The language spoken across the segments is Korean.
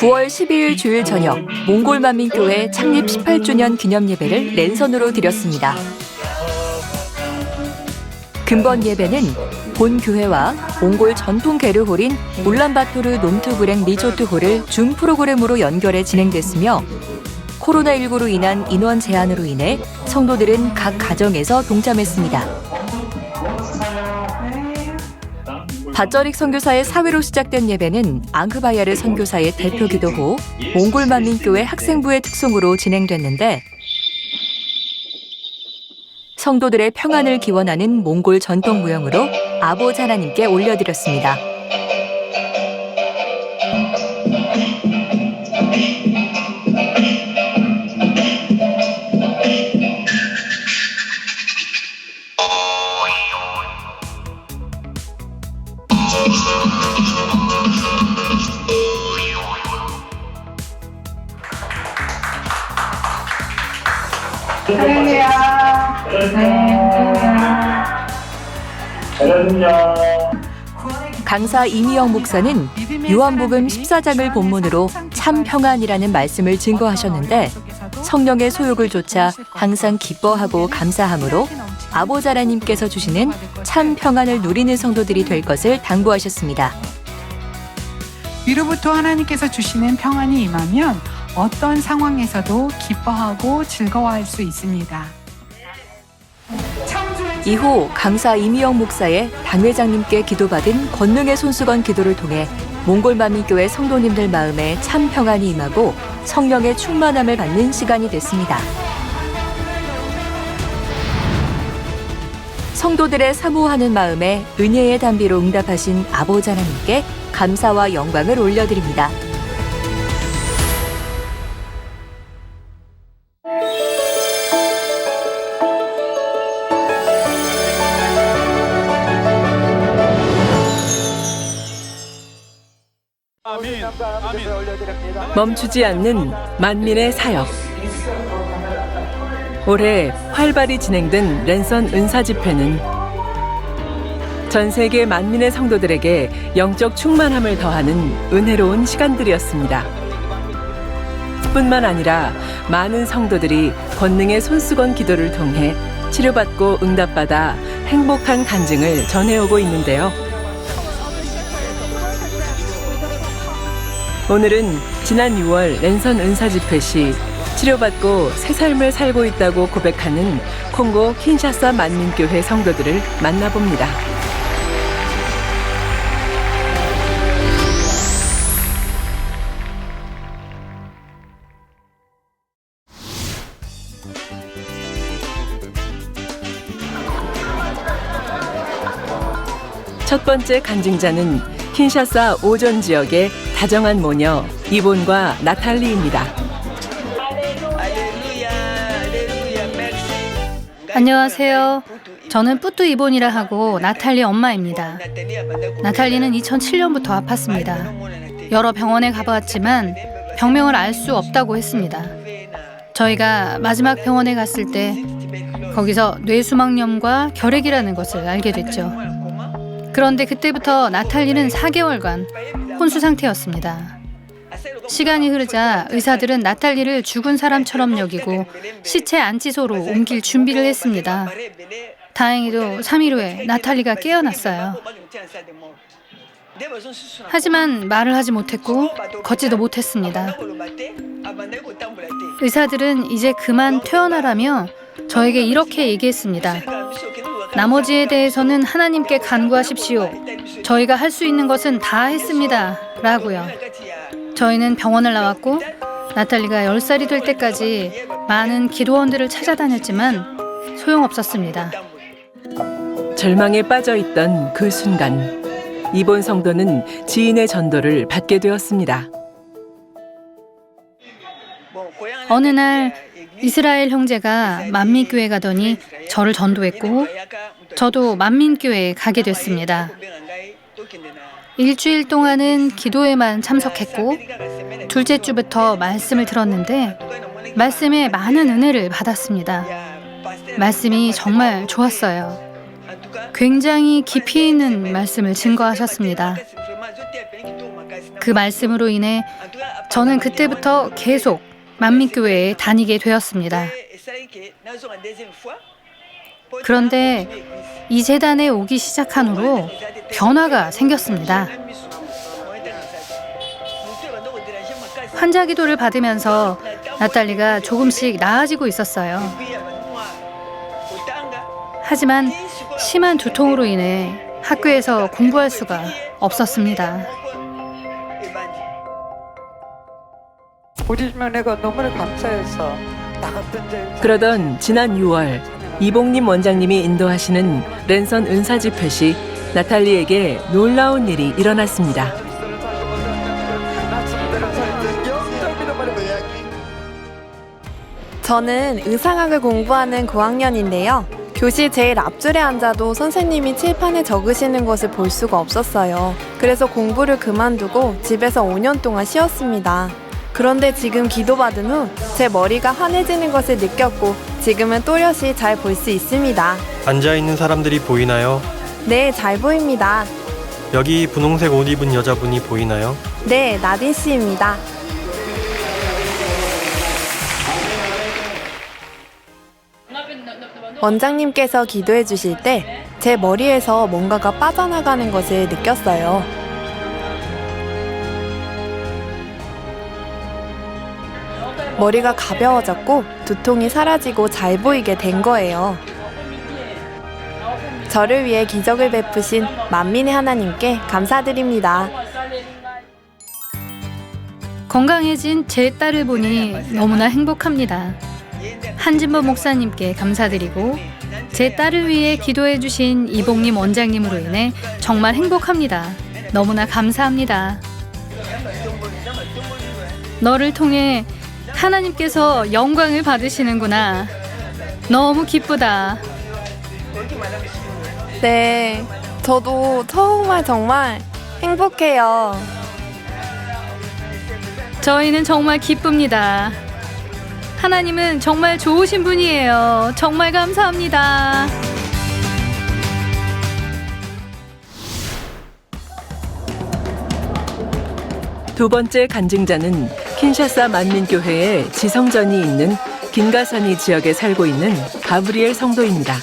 9월 12일 주일 저녁 몽골만민교회 창립 18주년 기념 예배를 랜선으로 드렸습니다. 근본 예배는 본 교회와 몽골 전통 게르홀인 울란바토르 놈투브랭 리조트홀을 줌 프로그램으로 연결해 진행됐으며 코로나19로 인한 인원 제한으로 인해 성도들은 각 가정에서 동참했습니다. 바쩌릭 선교사의 사회로 시작된 예배는 앙크바야르 선교사의 대표 기도후 몽골만민교회 학생부의 특송으로 진행됐는데 성도들의 평안을 기원하는 몽골 전통 무용으로 아보자 하나님께 올려드렸습니다. 강사 이미영 목사는 요한복음 14장을 본문으로 참 평안이라는 말씀을 증거하셨는데 성령의 소욕을 좇아 항상 기뻐하고 감사함으로 아보자 하나님께서 주시는 참 평안을 누리는 성도들이 될 것을 당부하셨습니다. 위로부터 하나님께서 주시는 평안이 임하면 어떤 상황에서도 기뻐하고 즐거워할 수 있습니다. 이후 강사 이미영 목사의 당회장님께 기도받은 권능의 손수건 기도를 통해 몽골만민교회 성도님들 마음에 참 평안이 임하고 성령의 충만함을 받는 시간이 됐습니다. 성도들의 사모하는 마음에 은혜의 단비로 응답하신 아보자 하나님께 감사와 영광을 올려드립니다. 멈추지 않는 만민의 사역. 올해 활발히 진행된 랜선 은사 집회는 전 세계 만민의 성도들에게 영적 충만함을 더하는 은혜로운 시간들이었습니다. 뿐만 아니라 많은 성도들이 권능의 손수건 기도를 통해 치료받고 응답받아 행복한 간증을 전해오고 있는데요. 오늘은 지난 6월 랜선 은사 집회 시 치료받고 새 삶을 살고 있다고 고백하는 콩고 킨샤사 만민교회 성도들을 만나봅니다. 첫 번째 간증자는 킨샤사 오전 지역의 다정한 모녀 이본과 나탈리입니다. 안녕하세요. 저는 뿌뚜 이본이라 하고 나탈리 엄마입니다. 나탈리는 2007년부터 아팠습니다. 여러 병원에 가봤지만 병명을 알 수 없다고 했습니다. 저희가 마지막 병원에 갔을 때 거기서 뇌수막염과 결핵이라는 것을 알게 됐죠. 그런데 그때부터 나탈리는 4개월간 혼수 상태였습니다. 시간이 흐르자 의사들은 나탈리를 죽은 사람처럼 여기고 시체 안치소로 옮길 준비를 했습니다. 다행히도 3일 후에 나탈리가 깨어났어요. 하지만 말을 하지 못했고 걷지도 못했습니다. 의사들은 이제 그만 퇴원하라며 저에게 이렇게 얘기했습니다. 나머지에 대해서는 하나님께 간구하십시오. 저희가 할 수 있는 것은 다 했습니다. 라고요. 저희는 병원을 나왔고 나탈리가 10살이 될 때까지 많은 기도원들을 찾아다녔지만 소용없었습니다. 절망에 빠져있던 그 순간 이본 성도는 지인의 전도를 받게 되었습니다. 어느 날 이스라엘 형제가 만민교회 가더니 저를 전도했고 저도 만민교회에 가게 됐습니다. 일주일 동안은 기도에만 참석했고 둘째 주부터 말씀을 들었는데 말씀에 많은 은혜를 받았습니다. 말씀이 정말 좋았어요. 굉장히 깊이 있는 말씀을 증거하셨습니다. 그 말씀으로 인해 저는 그때부터 계속 만민교회에 다니게 되었습니다. 그런데 이 재단에 오기 시작한 후로 변화가 생겼습니다. 환자 기도를 받으면서 나탈리가 조금씩 나아지고 있었어요. 하지만 심한 두통으로 인해 학교에서 공부할 수가 없었습니다. 우리 은혜가 너무나 감사해서 나갔던 데 그러던 지난 6월 이봉림 원장님이 인도하시는 랜선 은사 집회 시 나탈리에게 놀라운 일이 일어났습니다. 저는 의상학을 공부하는 고학년인데요. 교실 제일 앞줄에 앉아도 선생님이 칠판에 적으시는 것을 볼 수가 없었어요. 그래서 공부를 그만두고 집에서 5년 동안 쉬었습니다. 그런데 지금 기도받은 후 제 머리가 환해지는 것을 느꼈고 지금은 또렷이 잘 볼 수 있습니다. 앉아있는 사람들이 보이나요? 네, 잘 보입니다. 여기 분홍색 옷 입은 여자분이 보이나요? 네, 나딘 씨입니다. 원장님께서 기도해 주실 때 제 머리에서 뭔가가 빠져나가는 것을 느꼈어요. 머리가 가벼워졌고 두통이 사라지고 잘 보이게 된 거예요. 저를 위해 기적을 베푸신 만민의 하나님께 감사드립니다. 건강해진 제 딸을 보니 너무나 행복합니다. 한진보 목사님께 감사드리고 제 딸을 위해 기도해 주신 이봉림 원장님으로 인해 정말 행복합니다. 너무나 감사합니다. 너를 통해 하나님께서 영광을 받으시는구나. 너무 기쁘다. 네, 저도 정말 행복해요. 저희는 정말 기쁩니다. 하나님은 정말 좋으신 분이에요. 정말 감사합니다. 두 번째 간증자는 킨샤사 만민교회의 지성전이 있는 긴가사니 지역에 살고 있는 가브리엘 성도입니다.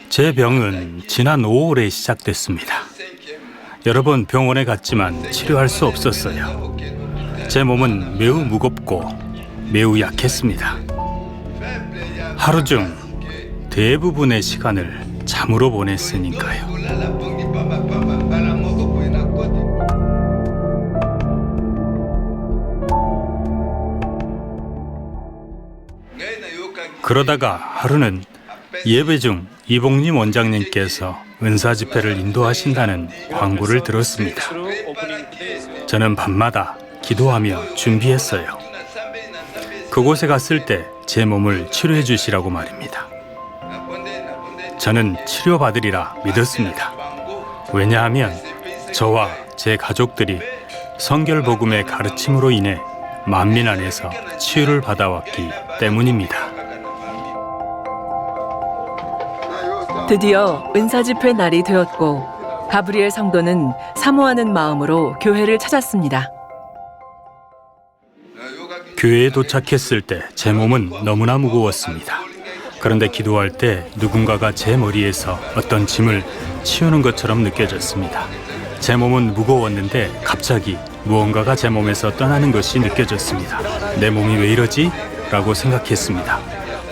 제 병은 지난 5월에 시작됐습니다. 여러 번 병원에 갔지만 치료할 수 없었어요. 제 몸은 매우 무겁고 매우 약했습니다. 하루 중 대부분의 시간을 잠으로 보냈으니까요. 그러다가 하루는 예배 중 이봉림 원장님께서 은사 집회를 인도하신다는 광고를 들었습니다. 저는 밤마다 기도하며 준비했어요. 그곳에 갔을 때 제 몸을 치료해 주시라고 말입니다. 저는 치료받으리라 믿었습니다. 왜냐하면 저와 제 가족들이 성결복음의 가르침으로 인해 만민 안에서 치유를 받아왔기 때문입니다. 드디어 은사 집회 날이 되었고 가브리엘 성도는 사모하는 마음으로 교회를 찾았습니다. 교회에 도착했을 때 제 몸은 너무나 무거웠습니다. 그런데 기도할 때 누군가가 제 머리에서 어떤 짐을 치우는 것처럼 느껴졌습니다. 제 몸은 무거웠는데 갑자기 무언가가 제 몸에서 떠나는 것이 느껴졌습니다. 내 몸이 왜 이러지? 라고 생각했습니다.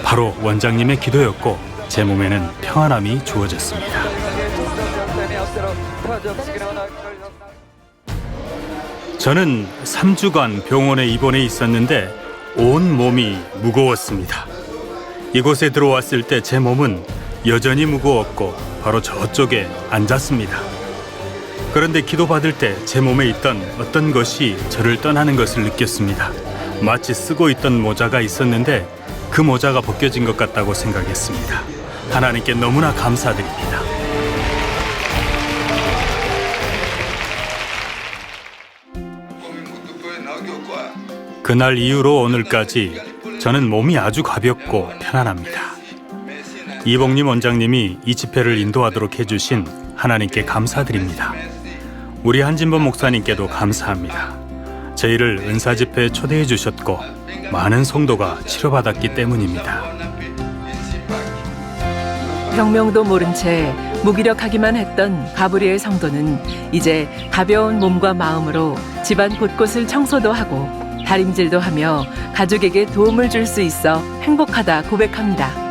바로 원장님의 기도였고 제 몸에는 평안함이 주어졌습니다. 저는 3주간 병원에 입원해 있었는데 온 몸이 무거웠습니다. 이곳에 들어왔을 때 제 몸은 여전히 무거웠고 바로 저쪽에 앉았습니다. 그런데 기도받을 때 제 몸에 있던 어떤 것이 저를 떠나는 것을 느꼈습니다. 마치 쓰고 있던 모자가 있었는데 그 모자가 벗겨진 것 같다고 생각했습니다. 하나님께 너무나 감사드립니다. 그날 이후로 오늘까지 저는 몸이 아주 가볍고 편안합니다. 이봉림 원장님이 이 집회를 인도하도록 해주신 하나님께 감사드립니다. 우리 한진범 목사님께도 감사합니다. 저희를 은사 집회에 초대해 주셨고 많은 성도가 치료받았기 때문입니다. 병명도 모른 채 무기력하기만 했던 가브리엘 성도는 이제 가벼운 몸과 마음으로 집안 곳곳을 청소도 하고 다림질도 하며 가족에게 도움을 줄 수 있어 행복하다 고백합니다.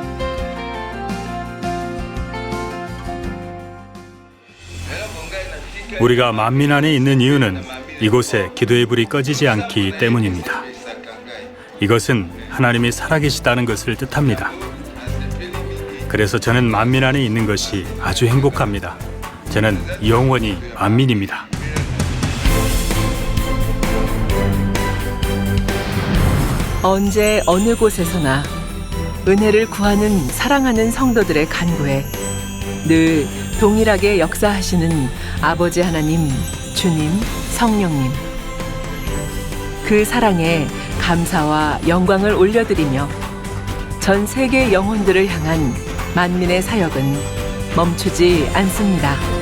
우리가 만민 안에 있는 이유는 이곳에 기도의 불이 꺼지지 않기 때문입니다. 이것은 하나님이 살아계시다는 것을 뜻합니다. 그래서 저는 만민 안에 있는 것이 아주 행복합니다. 저는 영원히 만민입니다. 언제 어느 곳에서나 은혜를 구하는 사랑하는 성도들의 간구에 늘 동일하게 역사하시는 아버지 하나님, 주님, 성령님. 그 사랑에 감사와 영광을 올려드리며 전 세계 영혼들을 향한 만민의 사역은 멈추지 않습니다.